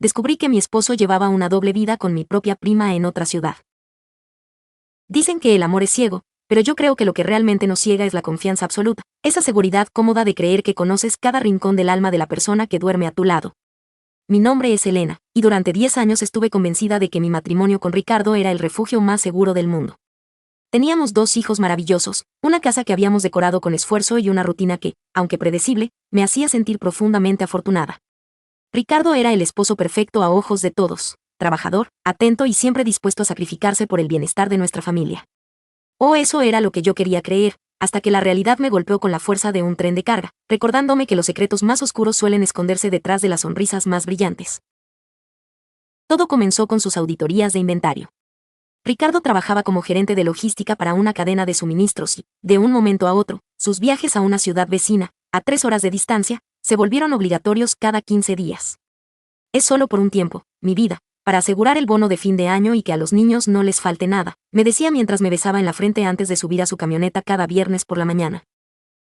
descubrí que mi esposo llevaba una doble vida con mi propia prima en otra ciudad. Dicen que el amor es ciego, pero yo creo que lo que realmente nos ciega es la confianza absoluta, esa seguridad cómoda de creer que conoces cada rincón del alma de la persona que duerme a tu lado. Mi nombre es Elena, y durante 10 años estuve convencida de que mi matrimonio con Ricardo era el refugio más seguro del mundo. Teníamos 2 hijos maravillosos, una casa que habíamos decorado con esfuerzo y una rutina que, aunque predecible, me hacía sentir profundamente afortunada. Ricardo era el esposo perfecto a ojos de todos, trabajador, atento y siempre dispuesto a sacrificarse por el bienestar de nuestra familia. O eso era lo que yo quería creer, hasta que la realidad me golpeó con la fuerza de un tren de carga, recordándome que los secretos más oscuros suelen esconderse detrás de las sonrisas más brillantes. Todo comenzó con sus auditorías de inventario. Ricardo trabajaba como gerente de logística para una cadena de suministros y, de un momento a otro, sus viajes a una ciudad vecina, a 3 horas de distancia, se volvieron obligatorios cada 15 días. Es solo por un tiempo, mi vida, para asegurar el bono de fin de año y que a los niños no les falte nada, me decía mientras me besaba en la frente antes de subir a su camioneta cada viernes por la mañana.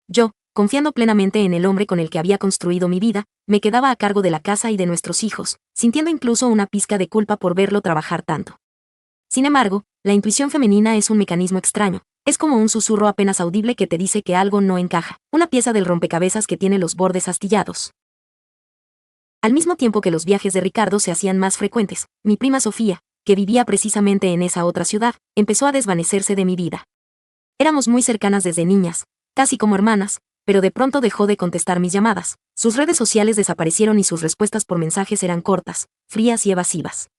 Yo, confiando plenamente en el hombre con el que había construido mi vida, me quedaba a cargo de la casa y de nuestros hijos, sintiendo incluso una pizca de culpa por verlo trabajar tanto. Sin embargo, la intuición femenina es un mecanismo extraño, es como un susurro apenas audible que te dice que algo no encaja, una pieza del rompecabezas que tiene los bordes astillados. Al mismo tiempo que los viajes de Ricardo se hacían más frecuentes, mi prima Sofía, que vivía precisamente en esa otra ciudad, empezó a desvanecerse de mi vida. Éramos muy cercanas desde niñas, casi como hermanas, pero de pronto dejó de contestar mis llamadas, sus redes sociales desaparecieron y sus respuestas por mensajes eran cortas, frías y evasivas.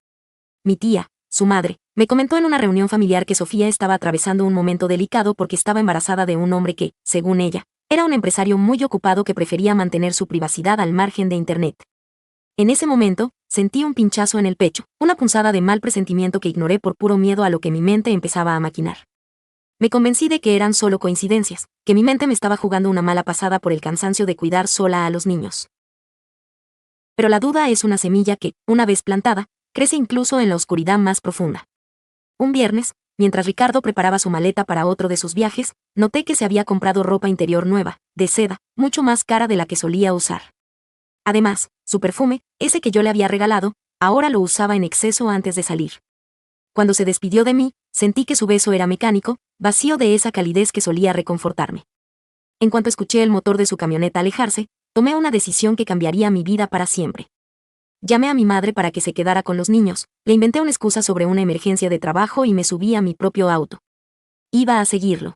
Mi tía, su madre, me comentó en una reunión familiar que Sofía estaba atravesando un momento delicado porque estaba embarazada de un hombre que, según ella, era un empresario muy ocupado que prefería mantener su privacidad al margen de Internet. En ese momento, sentí un pinchazo en el pecho, una punzada de mal presentimiento que ignoré por puro miedo a lo que mi mente empezaba a maquinar. Me convencí de que eran solo coincidencias, que mi mente me estaba jugando una mala pasada por el cansancio de cuidar sola a los niños. Pero la duda es una semilla que, una vez plantada, crece incluso en la oscuridad más profunda. Un viernes, mientras Ricardo preparaba su maleta para otro de sus viajes, noté que se había comprado ropa interior nueva, de seda, mucho más cara de la que solía usar. Además, su perfume, ese que yo le había regalado, ahora lo usaba en exceso antes de salir. Cuando se despidió de mí, sentí que su beso era mecánico, vacío de esa calidez que solía reconfortarme. En cuanto escuché el motor de su camioneta alejarse, tomé una decisión que cambiaría mi vida para siempre. Llamé a mi madre para que se quedara con los niños, le inventé una excusa sobre una emergencia de trabajo y me subí a mi propio auto. Iba a seguirlo.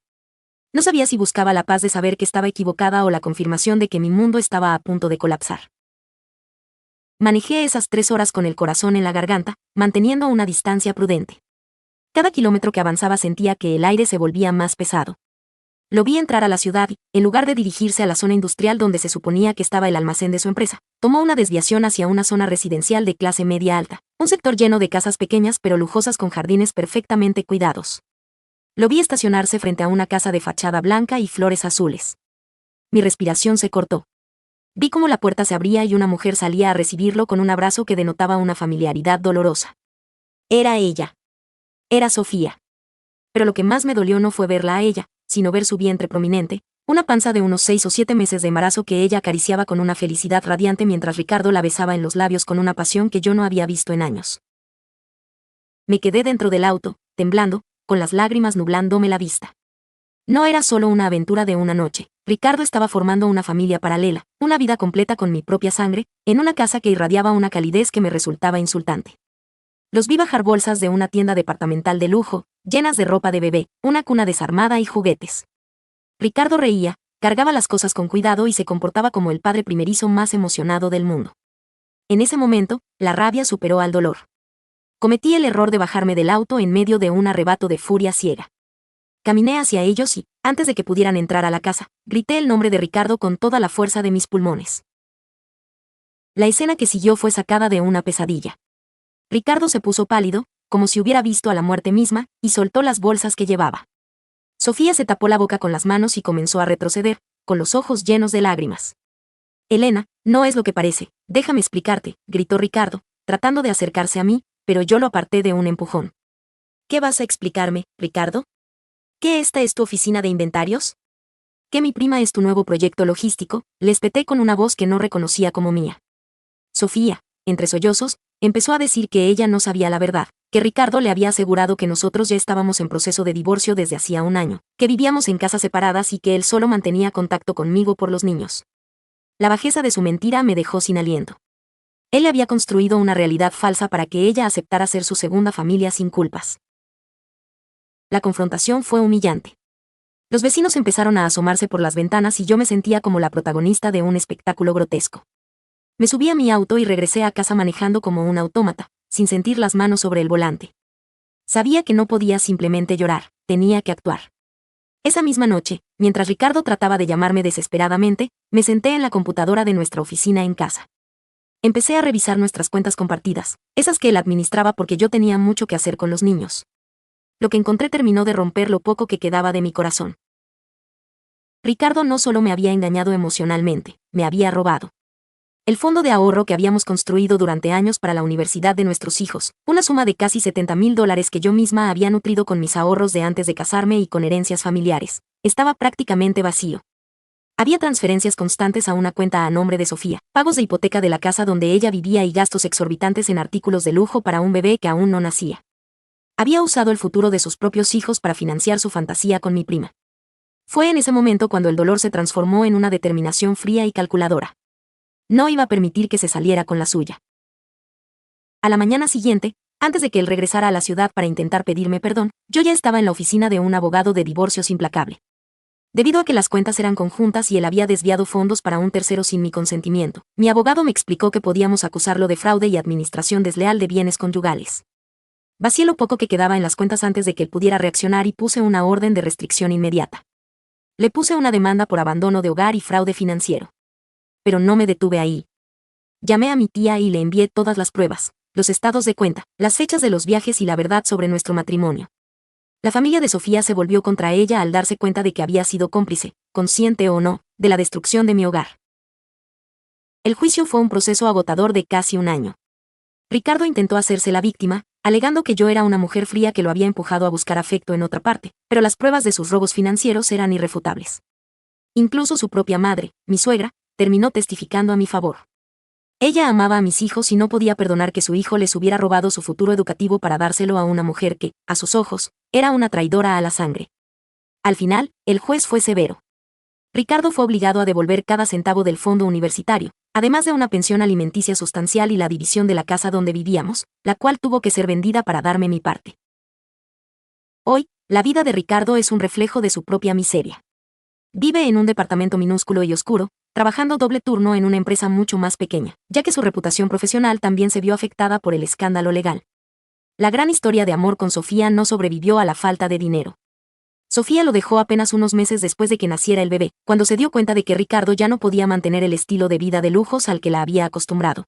No sabía si buscaba la paz de saber que estaba equivocada o la confirmación de que mi mundo estaba a punto de colapsar. Manejé esas 3 horas con el corazón en la garganta, manteniendo una distancia prudente. Cada kilómetro que avanzaba sentía que el aire se volvía más pesado. Lo vi entrar a la ciudad y, en lugar de dirigirse a la zona industrial donde se suponía que estaba el almacén de su empresa, tomó una desviación hacia una zona residencial de clase media alta, un sector lleno de casas pequeñas pero lujosas con jardines perfectamente cuidados. Lo vi estacionarse frente a una casa de fachada blanca y flores azules. Mi respiración se cortó. Vi cómo la puerta se abría y una mujer salía a recibirlo con un abrazo que denotaba una familiaridad dolorosa. Era ella. Era Sofía. Pero lo que más me dolió no fue verla a ella, sino ver su vientre prominente, una panza de unos 6 o 7 meses de embarazo que ella acariciaba con una felicidad radiante mientras Ricardo la besaba en los labios con una pasión que yo no había visto en años. Me quedé dentro del auto, temblando, con las lágrimas nublándome la vista. No era solo una aventura de una noche, Ricardo estaba formando una familia paralela, una vida completa con mi propia sangre, en una casa que irradiaba una calidez que me resultaba insultante. Los vi bajar bolsas de una tienda departamental de lujo, llenas de ropa de bebé, una cuna desarmada y juguetes. Ricardo reía, cargaba las cosas con cuidado y se comportaba como el padre primerizo más emocionado del mundo. En ese momento, la rabia superó al dolor. Cometí el error de bajarme del auto en medio de un arrebato de furia ciega. Caminé hacia ellos y, antes de que pudieran entrar a la casa, grité el nombre de Ricardo con toda la fuerza de mis pulmones. La escena que siguió fue sacada de una pesadilla. Ricardo se puso pálido, como si hubiera visto a la muerte misma, y soltó las bolsas que llevaba. Sofía se tapó la boca con las manos y comenzó a retroceder, con los ojos llenos de lágrimas. Elena, no es lo que parece, déjame explicarte, gritó Ricardo, tratando de acercarse a mí, pero yo lo aparté de un empujón. ¿Qué vas a explicarme, Ricardo? ¿Que esta es tu oficina de inventarios? ¿Que mi prima es tu nuevo proyecto logístico? Le espeté con una voz que no reconocía como mía. Sofía, entre sollozos, empezó a decir que ella no sabía la verdad, que Ricardo le había asegurado que nosotros ya estábamos en proceso de divorcio desde hacía un año, que vivíamos en casas separadas y que él solo mantenía contacto conmigo por los niños. La bajeza de su mentira me dejó sin aliento. Él le había construido una realidad falsa para que ella aceptara ser su segunda familia sin culpas. La confrontación fue humillante. Los vecinos empezaron a asomarse por las ventanas y yo me sentía como la protagonista de un espectáculo grotesco. Me subí a mi auto y regresé a casa manejando como un autómata, sin sentir las manos sobre el volante. Sabía que no podía simplemente llorar, tenía que actuar. Esa misma noche, mientras Ricardo trataba de llamarme desesperadamente, me senté en la computadora de nuestra oficina en casa. Empecé a revisar nuestras cuentas compartidas, esas que él administraba porque yo tenía mucho que hacer con los niños. Lo que encontré terminó de romper lo poco que quedaba de mi corazón. Ricardo no solo me había engañado emocionalmente, me había robado el fondo de ahorro que habíamos construido durante años para la universidad de nuestros hijos, una suma de casi $70,000 que yo misma había nutrido con mis ahorros de antes de casarme y con herencias familiares, estaba prácticamente vacío. Había transferencias constantes a una cuenta a nombre de Sofía, pagos de hipoteca de la casa donde ella vivía y gastos exorbitantes en artículos de lujo para un bebé que aún no nacía. Había usado el futuro de sus propios hijos para financiar su fantasía con mi prima. Fue en ese momento cuando el dolor se transformó en una determinación fría y calculadora. No iba a permitir que se saliera con la suya. A la mañana siguiente, antes de que él regresara a la ciudad para intentar pedirme perdón, yo ya estaba en la oficina de un abogado de divorcios implacable. Debido a que las cuentas eran conjuntas y él había desviado fondos para un tercero sin mi consentimiento, mi abogado me explicó que podíamos acusarlo de fraude y administración desleal de bienes conyugales. Vacié lo poco que quedaba en las cuentas antes de que él pudiera reaccionar y puse una orden de restricción inmediata. Le puse una demanda por abandono de hogar y fraude financiero. Pero no me detuve ahí. Llamé a mi tía y le envié todas las pruebas, los estados de cuenta, las fechas de los viajes y la verdad sobre nuestro matrimonio. La familia de Sofía se volvió contra ella al darse cuenta de que había sido cómplice, consciente o no, de la destrucción de mi hogar. El juicio fue un proceso agotador de casi un año. Ricardo intentó hacerse la víctima, alegando que yo era una mujer fría que lo había empujado a buscar afecto en otra parte, pero las pruebas de sus robos financieros eran irrefutables. Incluso su propia madre, mi suegra, terminó testificando a mi favor. Ella amaba a mis hijos y no podía perdonar que su hijo les hubiera robado su futuro educativo para dárselo a una mujer que, a sus ojos, era una traidora a la sangre. Al final, el juez fue severo. Ricardo fue obligado a devolver cada centavo del fondo universitario, además de una pensión alimenticia sustancial y la división de la casa donde vivíamos, la cual tuvo que ser vendida para darme mi parte. Hoy, la vida de Ricardo es un reflejo de su propia miseria. Vive en un departamento minúsculo y oscuro, trabajando doble turno en una empresa mucho más pequeña, ya que su reputación profesional también se vio afectada por el escándalo legal. La gran historia de amor con Sofía no sobrevivió a la falta de dinero. Sofía lo dejó apenas unos meses después de que naciera el bebé, cuando se dio cuenta de que Ricardo ya no podía mantener el estilo de vida de lujos al que la había acostumbrado.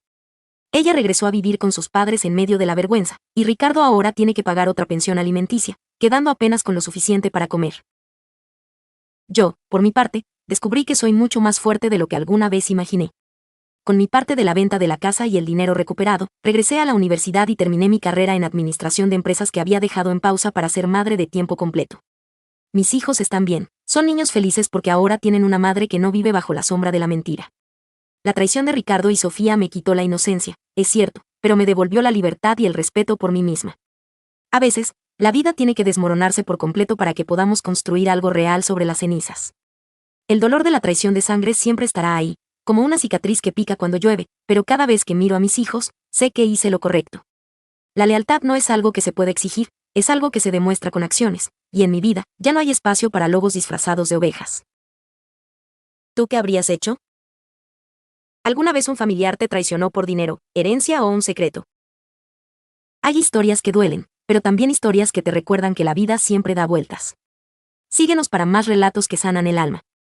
Ella regresó a vivir con sus padres en medio de la vergüenza, y Ricardo ahora tiene que pagar otra pensión alimenticia, quedando apenas con lo suficiente para comer. Yo, por mi parte, descubrí que soy mucho más fuerte de lo que alguna vez imaginé. Con mi parte de la venta de la casa y el dinero recuperado, regresé a la universidad y terminé mi carrera en administración de empresas que había dejado en pausa para ser madre de tiempo completo. Mis hijos están bien, son niños felices porque ahora tienen una madre que no vive bajo la sombra de la mentira. La traición de Ricardo y Sofía me quitó la inocencia, es cierto, pero me devolvió la libertad y el respeto por mí misma. A veces, la vida tiene que desmoronarse por completo para que podamos construir algo real sobre las cenizas. El dolor de la traición de sangre siempre estará ahí, como una cicatriz que pica cuando llueve, pero cada vez que miro a mis hijos, sé que hice lo correcto. La lealtad no es algo que se puede exigir, es algo que se demuestra con acciones, y en mi vida, ya no hay espacio para lobos disfrazados de ovejas. ¿Tú qué habrías hecho? ¿Alguna vez un familiar te traicionó por dinero, herencia o un secreto? Hay historias que duelen, pero también historias que te recuerdan que la vida siempre da vueltas. Síguenos para más relatos que sanan el alma.